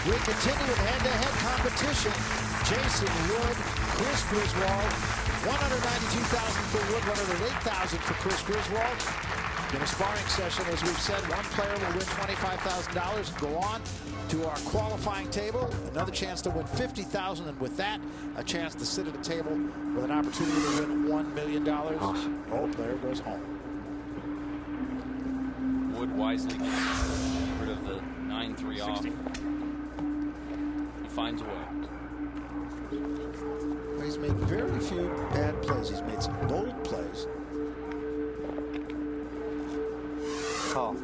We continue with head-to-head competition. Jason Wood, Chris Griswold. 192,000 for Wood, 108,000 for Chris Griswold. In a sparring session, as we've said, one player will win $25,000 and go on to our qualifying table. Another chance to win $50,000, and with that, a chance to sit at a table with an opportunity to win $1 million. Awesome. The player goes home. Wood wisely gets rid of the 9-3 off. He finds a way. Well, he's made very few bad plays. He's made some bold plays. Call.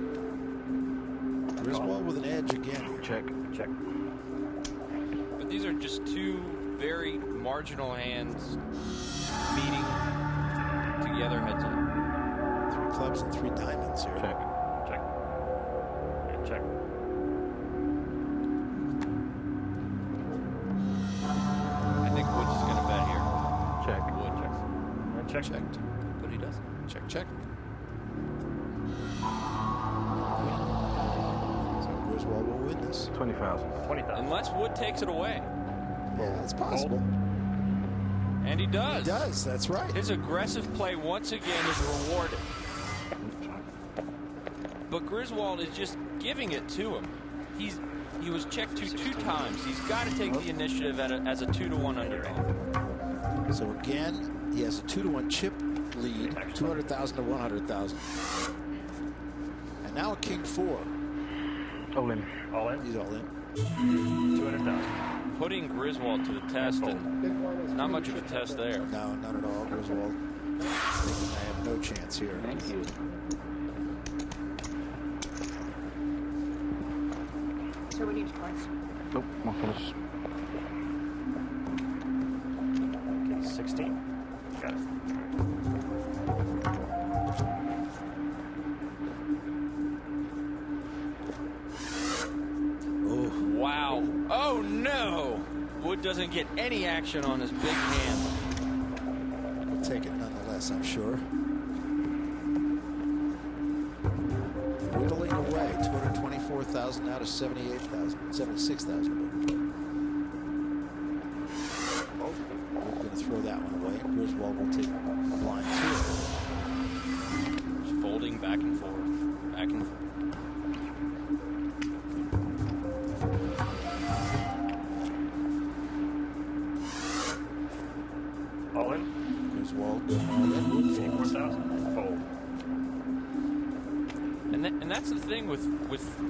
Griswold with an edge again. Check. Check. But these are just two very marginal hands meeting together heads up. 3 clubs and 3 diamonds here. Check. Check. And check. I think Wood's is going to bet here. Check. Wood checks. And check. Checked. But he doesn't. Check, check. So Griswold will win this. 20,000. 20,000. Unless Wood takes it away. Yeah, it's possible. And he does. He does, that's right. His aggressive play once again is rewarded. But Griswold is just giving it to him. He was checked two times. He's got to take the initiative as a 2-to-1 underdog. So again, he has a 2-to-1 chip lead, 200,000 to 100,000. And now a king 4. All in. All in. He's all in. 200,000. Putting Griswold to the test, and not much of a test there. No, not at all. Griswold. I have no chance here. Thank you. So we need twice. Nope, my apologies. 16. Got it. Oh, Wow. Oh, no. Wood doesn't get any action on his big hand. we'll take it nonetheless, I'm sure. Whittling away, 224,000 now to 78,000, 76,000. We're going to throw that one away. Griswold will take line 2. Just folding back and forth. Back and forth. All in. Griswold going all in. Wood folds. 4,000. Fold. And that's the thing with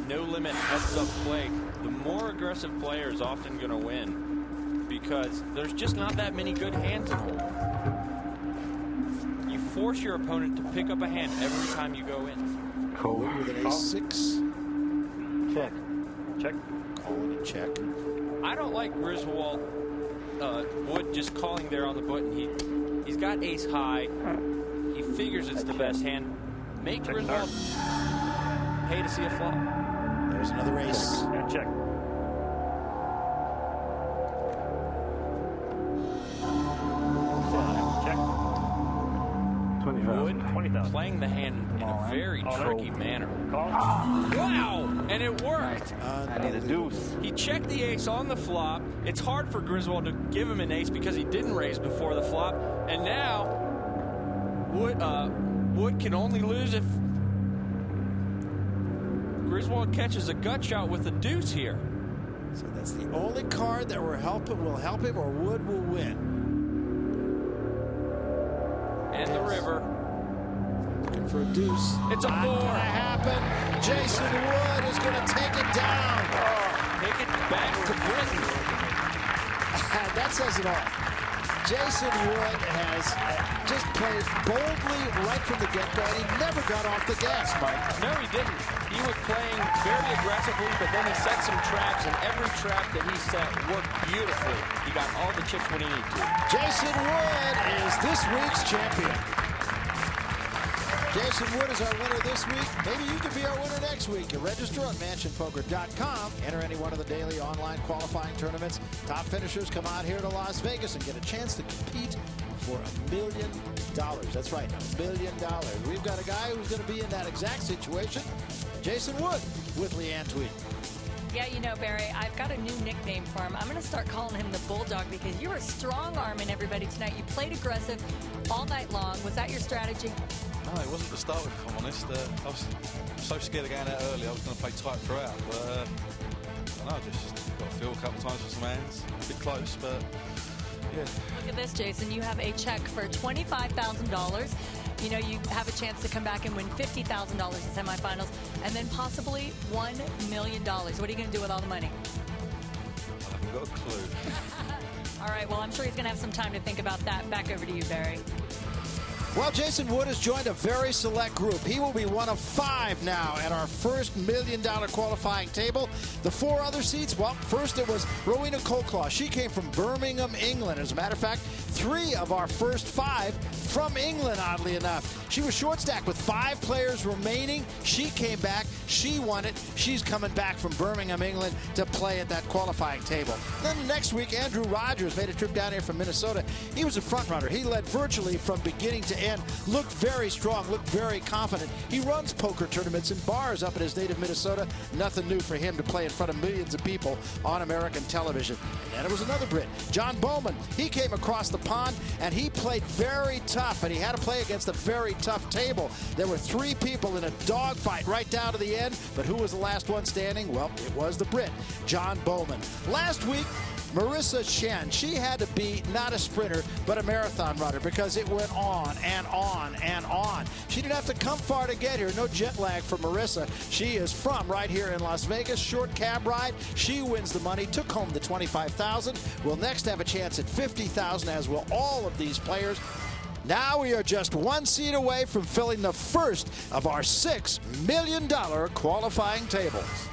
no limit heads-up play. The more aggressive player is often going to win because there's just not that many good hands in hold. You force your opponent to pick up a hand every time you go in. Call. Wood with an ace-6. Check. Check. Calling and check. I don't like Griswold Wood just calling there on the button. He's got ace high. He figures it's the best hand. Make Check Griswold pay to see a flop. There's another ace. And check. Check. 20,000. Wood 20,000. playing the hand in a very tricky manner. Call. Wow! And it worked. I need a deuce. He checked the ace on the flop. It's hard for Griswold to give him an ace because he didn't raise before the flop. And now, Wood can only lose if Griswold catches a gut shot with a deuce here. So that's the only card that will help him, or Wood will win. And the river. Looking for a deuce. It's a Not 4. gonna happen. Jason Wood is going to take it down. Take it back to Britain. That says it all. Jason Wood has just played boldly right from the get-go, and he never got off the gas, Mike. No, he didn't. He was playing very aggressively, but then he set some traps, and every trap that he set worked beautifully. He got all the chips when he needed to. Jason Wood is this week's champion. Jason Wood is our winner this week. Maybe you could be our winner next week. You register on mansionpoker.com. Enter any one of the daily online qualifying tournaments. Top finishers come out here to Las Vegas and get a chance to compete for $1 million. That's right, $1 million. We've got a guy who's going to be in that exact situation. Jason Wood with Leanne Tweed. Yeah, you know, Barry, I've got a new nickname for him. I'm going to start calling him the Bulldog because you were strong-arming everybody tonight. You played aggressive all night long. Was that your strategy? No, it wasn't to start with, if I'm honest. I was so scared of going out early, I was going to play tight throughout. But I don't know, just got a feel a couple of times for some hands. A bit close, but yeah. Look at this, Jason. You have a check for $25,000. You know, you have a chance to come back and win $50,000 in semifinals and then possibly $1 million. What are you going to do with all the money? I haven't got a clue. All right, well, I'm sure he's going to have some time to think about that. Back over to you, Barry. Well, Jason Wood has joined a very select group. He will be one of 5 now at our first $1 million qualifying table. The 4 other seats, well, first it was Rowena Colclaw. She came from Birmingham, England. As a matter of fact, 3 of our first 5 from England, oddly enough. She was short stacked with 5 players remaining. She came back. She won it. She's coming back from Birmingham, England to play at that qualifying table. Then the next week, Andrew Rogers made a trip down here from Minnesota. He was a front runner. He led virtually from beginning to end. Looked very strong, looked very confident. He runs poker tournaments in bars up in his native Minnesota. Nothing new for him to play in front of millions of people on American television. And then it was another Brit, John Bowman. He came across the pond and he played very tough, and he had to play against a very tough table. There were 3 people in a dogfight right down to the end, but who was the last one standing? Well, it was the Brit, John Bowman. Last week, Marissa Chen, she had to be not a sprinter, but a marathon runner because it went on and on and on. She didn't have to come far to get here. No jet lag for Marissa. She is from right here in Las Vegas. Short cab ride. She wins the money, took home the $25,000. We'll next have a chance at $50,000, as will all of these players. Now we are just 1 seat away from filling the first of our $6 million qualifying tables.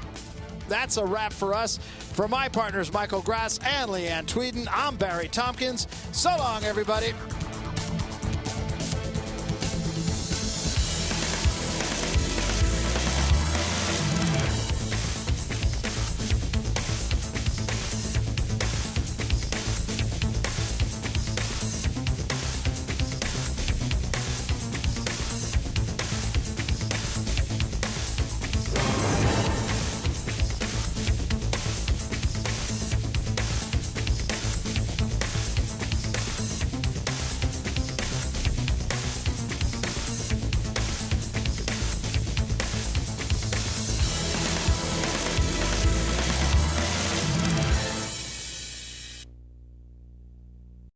That's a wrap for us. For my partners, Michael Grass and Leanne Tweeden, I'm Barry Tompkins. So long, everybody.